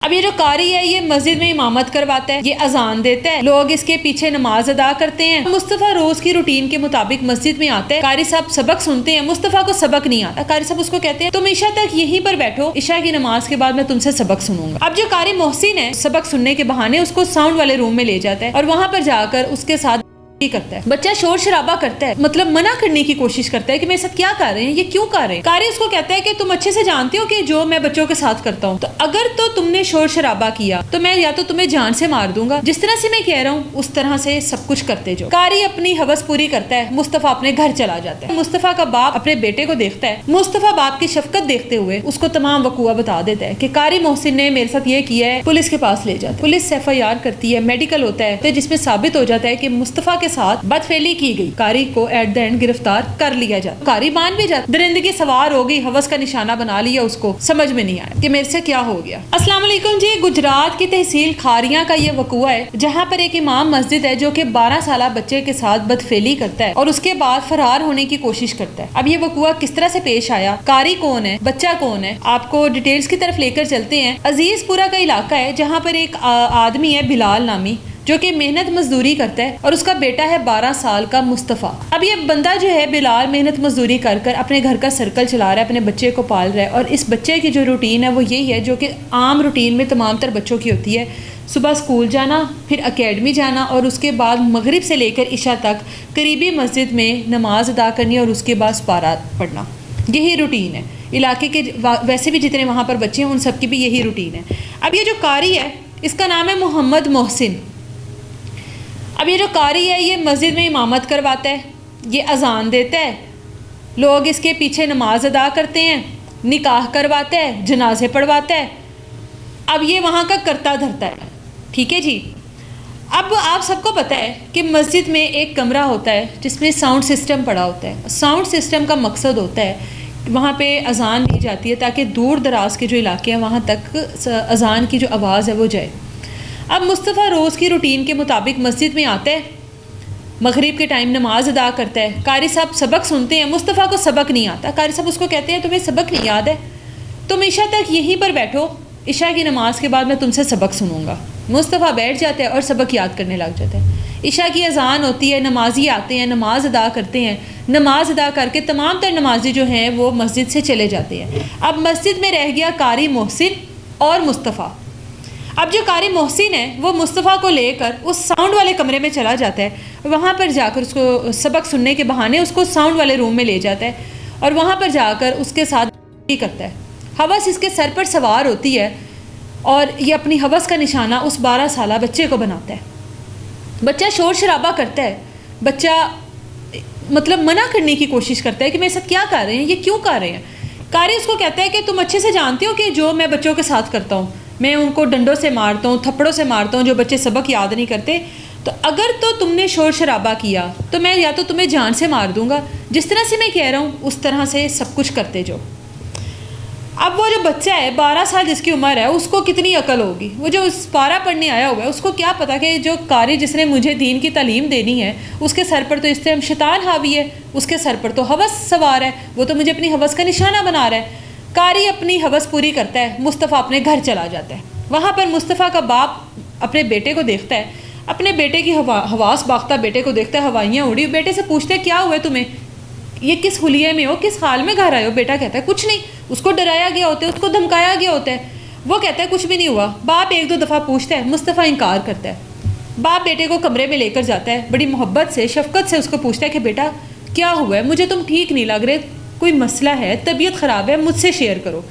اب یہ جو قاری ہے یہ مسجد میں امامت کرواتا ہے, یہ اذان دیتا ہے, لوگ اس کے پیچھے نماز ادا کرتے ہیں. مصطفیٰ روز کی روٹین کے مطابق مسجد میں آتا ہے, قاری صاحب سبق سنتے ہیں. مصطفیٰ کو سبق نہیں آتا, قاری صاحب اس کو کہتے ہیں تم عشاء تک یہیں پر بیٹھو, عشاء کی نماز کے بعد میں تم سے سبق سنوں گا. اب جو قاری محسن ہے سبق سننے کے بہانے اس کو ساؤنڈ والے روم میں لے جاتا ہے اور وہاں پر جا کر اس کے ساتھ کرتا ہے. بچہ شور شرابہ کرتا ہے, مطلب منع کرنے کی کوشش کرتا ہے کہ میرے ساتھ کیا کر رہے ہیں, یہ کیوں کر رہے ہیں. قاری اس کو کہتا ہے کہ تم اچھے سے جانتے ہو کہ جو میں بچوں کے ساتھ کرتا ہوں, تو اگر تو تم نے شور شرابہ کیا تو میں یا تو تمہیں جان سے مار دوں گا, جس طرح سے میں کہہ رہا ہوں اس طرح سے سب کچھ کرتے جو. قاری اپنی ہوس پوری کرتا ہے, مصطفیٰ اپنے گھر چلا جاتا ہے. مصطفیٰ کا باپ اپنے بیٹے کو دیکھتا ہے, مصطفیٰ باپ کی شفقت دیکھتے ہوئے اس کو تمام وقوع بتا دیتا ہے کہ قاری محسن نے میرے ساتھ یہ کیا ہے. پولیس کے پاس لے جاتا ہے, پولیس FIR کرتی ہے, میڈیکل ہوتا ہے جس میں ثابت ہو جاتا ہے کہ مصطفیٰ کے ساتھ بدفعلی کی گئی. قاری کو ایٹ دا اینڈ گرفتار کر لیا جاتا. قاری مان بھی جاتا, درندگی سوار ہو گئی, ہوس کا نشانہ بنا لیا, اس کو سمجھ میں نہیں آیا کہ میرے سے کیا ہو گیا. السلام علیکم جی. گجرات کی تحصیل کھاریاں کا یہ وقوع ہے جہاں پر ایک امام مسجد ہے جو کہ 12 سالہ بچے کے ساتھ بدفعلی کرتا ہے اور اس کے بعد فرار ہونے کی کوشش کرتا ہے. اب یہ وقوع کس طرح سے پیش آیا, قاری کون ہے, بچہ کون ہے, آپ کو ڈیٹیلز کی طرف لے کر چلتے ہیں. عزیز پورہ کا علاقہ ہے جہاں پر ایک آدمی ہے بلال نامی جو کہ محنت مزدوری کرتا ہے اور اس کا بیٹا ہے 12 سال کا مصطفیٰ. اب یہ بندہ جو ہے بلال محنت مزدوری کر کر اپنے گھر کا سرکل چلا رہا ہے, اپنے بچے کو پال رہا ہے, اور اس بچے کی جو روٹین ہے وہ یہی ہے جو کہ عام روٹین میں تمام تر بچوں کی ہوتی ہے. صبح اسکول جانا, پھر اکیڈمی جانا, اور اس کے بعد مغرب سے لے کر عشاء تک قریبی مسجد میں نماز ادا کرنی اور اس کے بعد سپارات پڑھنا. یہی روٹین ہے علاقے کے. ویسے بھی جتنے وہاں پر بچے ہیں ان سب کی بھی یہی روٹین ہے. اب یہ جو قاری ہے اس کا نام ہے محمد محسن. اب یہ جو قاری ہے یہ مسجد میں امامت کرواتا ہے, یہ اذان دیتا ہے, لوگ اس کے پیچھے نماز ادا کرتے ہیں, نکاح کرواتا ہے, جنازے پڑھواتا ہے. اب یہ وہاں کا کرتا دھرتا ہے. ٹھیک ہے جی. اب آپ سب کو پتہ ہے کہ مسجد میں ایک کمرہ ہوتا ہے جس میں ساؤنڈ سسٹم پڑا ہوتا ہے. ساؤنڈ سسٹم کا مقصد ہوتا ہے وہاں پہ اذان دی جاتی ہے تاکہ دور دراز کے جو علاقے ہیں وہاں تک اذان کی جو آواز ہے وہ جائے. اب مصطفیٰ روز کی روٹین کے مطابق مسجد میں آتا ہے, مغرب کے ٹائم نماز ادا کرتا ہے. قاری صاحب سبق سنتے ہیں, مصطفیٰ کو سبق نہیں آتا. قاری صاحب اس کو کہتے ہیں تمہیں سبق نہیں یاد ہے, تم عشاء تک یہیں پر بیٹھو, عشاء کی نماز کے بعد میں تم سے سبق سنوں گا. مصطفیٰ بیٹھ جاتا ہے اور سبق یاد کرنے لگ جاتا ہے. عشاء کی اذان ہوتی ہے, نمازی آتے ہیں, نماز ادا کرتے ہیں. نماز ادا کر کے تمام تر نمازی جو ہیں وہ مسجد سے چلے جاتے ہیں. اب مسجد میں رہ گیا قاری محسن اور مصطفیٰ. اب جو قاری محسن ہے وہ مصطفیٰ کو لے کر اس ساؤنڈ والے کمرے میں چلا جاتا ہے, وہاں پر جا کر اس کو سبق سننے کے بہانے اس کو ساؤنڈ والے روم میں لے جاتا ہے اور وہاں پر جا کر اس کے ساتھ کرتا ہے. ہوس اس کے سر پر سوار ہوتی ہے اور یہ اپنی ہوس کا نشانہ اس 12 سالہ بچے کو بناتا ہے. بچہ شور شرابہ کرتا ہے, بچہ مطلب منع کرنے کی کوشش کرتا ہے کہ میرے ساتھ کیا کر رہے ہیں, یہ کیوں کر رہے ہیں. قاری اس کو کہتا ہے کہ تم اچھے سے جانتے ہو کہ جو میں بچوں کے ساتھ کرتا ہوں, میں ان کو ڈنڈوں سے مارتا ہوں, تھپڑوں سے مارتا ہوں جو بچے سبق یاد نہیں کرتے, تو اگر تو تم نے شور شرابہ کیا تو میں یا تو تمہیں جان سے مار دوں گا, جس طرح سے میں کہہ رہا ہوں اس طرح سے سب کچھ کرتے جو. اب وہ جو بچہ ہے 12 سال جس کی عمر ہے اس کو کتنی عقل ہوگی, وہ جو پارا پڑھنے آیا ہوا ہے اس کو کیا پتا کہ جو قاری جس نے مجھے دین کی تعلیم دینی ہے اس کے سر پر تو اس ٹائم شیطان حاوی ہے, اس کے سر پر تو ہوس سوار ہے, وہ تو مجھے اپنی ہوس کا نشانہ بنا رہا ہے. قاری اپنی ہوس پوری کرتا ہے, مصطفیٰ اپنے گھر چلا جاتا ہے. وہاں پر مصطفیٰ کا باپ اپنے بیٹے کو دیکھتا ہے, اپنے بیٹے کی حواس باختہ بیٹے کو دیکھتا ہے, ہوائیاں اڑی. بیٹے سے پوچھتے ہیں کیا ہوا ہے تمہیں, یہ کس حلیے میں ہو, کس حال میں گھر آئے ہو. بیٹا کہتا ہے کچھ نہیں, اس کو ڈرایا گیا ہوتا ہے, اس کو دھمکایا گیا ہوتا ہے. وہ کہتا ہے کچھ بھی نہیں ہوا. باپ 1-2 دفعہ پوچھتا ہے, مصطفیٰ انکار کرتا ہے. باپ بیٹے کو کمرے میں لے کر جاتا ہے, بڑی محبت سے شفقت سے اس کو پوچھتا ہے کہ بیٹا کیا ہوا ہے, مجھے تم ٹھیک نہیں لگ رہے, کوئی مسئلہ ہے, طبیعت خراب ہے, مجھ سے شیئر کرو.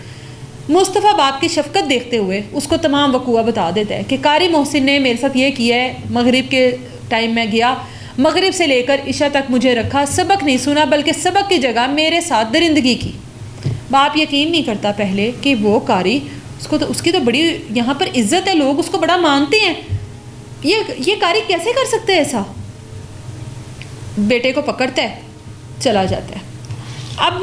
مصطفیٰ باپ کی شفقت دیکھتے ہوئے اس کو تمام وقوع بتا دیتا ہے کہ قاری محسن نے میرے ساتھ یہ کیا ہے, مغرب کے ٹائم میں گیا, مغرب سے لے کر عشاء تک مجھے رکھا, سبق نہیں سنا بلکہ سبق کی جگہ میرے ساتھ درندگی کی. باپ یقین نہیں کرتا پہلے کہ وہ قاری, اس کی تو بڑی یہاں پر عزت ہے, لوگ اس کو بڑا مانتے ہیں, یہ قاری کیسے کر سکتے ہیں ایسا. بیٹے کو پکڑتا ہے, چلا جاتا ہے. اب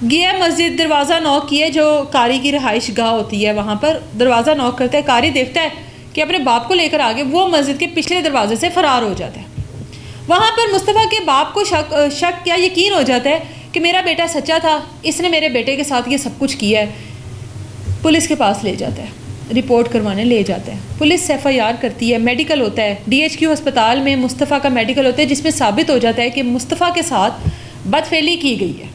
گیا مسجد, دروازہ نوک کیا, جو قاری کی رہائش گاہ ہوتی ہے وہاں پر دروازہ نوک کرتا ہے. قاری دیکھتا ہے کہ اپنے باپ کو لے کر آگے وہ مسجد کے پچھلے دروازے سے فرار ہو جاتا ہے. وہاں پر مصطفیٰ کے باپ کو شک کیا یقین ہو جاتا ہے کہ میرا بیٹا سچا تھا, اس نے میرے بیٹے کے ساتھ یہ سب کچھ کیا ہے. پولیس کے پاس لے جاتا ہے. رپورٹ کروانے لے جاتا ہے، پولیس ایف آئی آر کرتی ہے، میڈیکل ہوتا ہے، ڈی ایچ کیو ہسپتال میں مصطفیٰ کا میڈیکل ہوتا ہے جس میں ثابت ہو جاتا ہے کہ مصطفیٰ کے ساتھ بدفعلی کی گئی ہے۔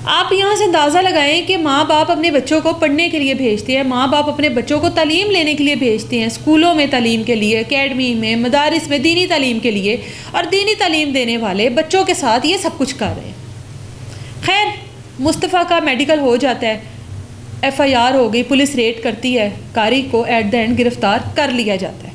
آپ یہاں سے اندازہ لگائیں کہ ماں باپ اپنے بچوں کو پڑھنے کے لیے بھیجتے ہیں، ماں باپ اپنے بچوں کو تعلیم لینے کے لیے بھیجتے ہیں، اسکولوں میں تعلیم کے لیے، اکیڈمی میں، مدارس میں دینی تعلیم کے لیے، اور دینی تعلیم دینے والے بچوں کے ساتھ یہ سب کچھ کر رہے ہیں۔ خیر مصطفیٰ کا میڈیکل ہو جاتا ہے، ایف آئی آر ہو گئی، پولیس ریڈ کرتی ہے، قاری کو ایٹ دا اینڈ گرفتار کر لیا جاتا ہے۔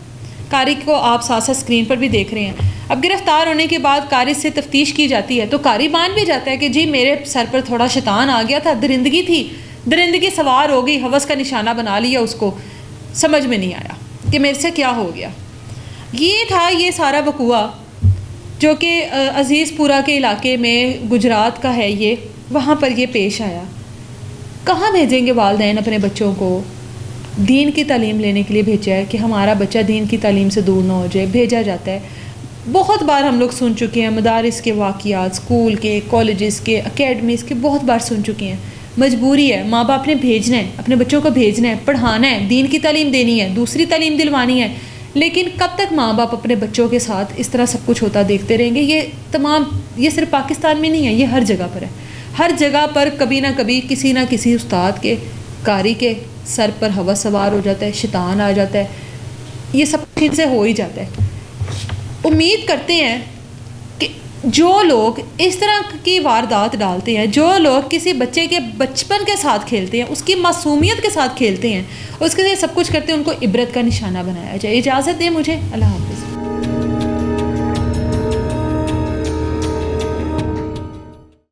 قاری کو آپ ساتھ ساتھ اسکرین پر بھی دیکھ رہے ہیں۔ اب گرفتار ہونے کے بعد قاری سے تفتیش کی جاتی ہے تو قاری مان بھی جاتا ہے کہ جی میرے سر پر تھوڑا شیطان آ گیا تھا، درندگی تھی، درندگی سوار ہو گئی، ہوس کا نشانہ بنا لیا، اس کو سمجھ میں نہیں آیا کہ میرے سے کیا ہو گیا۔ یہ تھا یہ سارا وقوعہ جو کہ عزیز پورہ کے علاقے میں گجرات کا ہے، یہ وہاں پر یہ پیش آیا۔ کہاں بھیجیں گے والدین اپنے بچوں کو؟ دین کی تعلیم لینے کے لیے بھیجا ہے کہ ہمارا بچہ دین کی تعلیم سے دور نہ ہو جائے، بھیجا جاتا ہے۔ بہت بار ہم لوگ سن چکے ہیں مدارس کے واقعات، اسکول کے، کالجز کے، اکیڈمیز کے، بہت بار سن چکے ہیں۔ مجبوری ہے، ماں باپ نے بھیجنا ہے، اپنے بچوں کو بھیجنا ہے، پڑھانا ہے، دین کی تعلیم دینی ہے، دوسری تعلیم دلوانی ہے، لیکن کب تک ماں باپ اپنے بچوں کے ساتھ اس طرح سب کچھ ہوتا دیکھتے رہیں گے؟ یہ صرف پاکستان میں نہیں ہے، یہ ہر جگہ پر ہے۔ ہر جگہ پر کبھی نہ کبھی کسی نہ کسی استاد کے، قاری کے سر پر ہوس سوار ہو جاتا ہے، شیطان آ جاتا ہے، یہ سب کچھ ان سے ہو ہی جاتا ہے۔ امید کرتے ہیں کہ جو لوگ اس طرح کی واردات ڈالتے ہیں، جو لوگ کسی بچے کے بچپن کے ساتھ کھیلتے ہیں، اس کی معصومیت کے ساتھ کھیلتے ہیں، اس کے لیے سب کچھ کرتے ہیں، ان کو عبرت کا نشانہ بنایا جائے۔ اجازت دیں مجھے، اللہ حافظ۔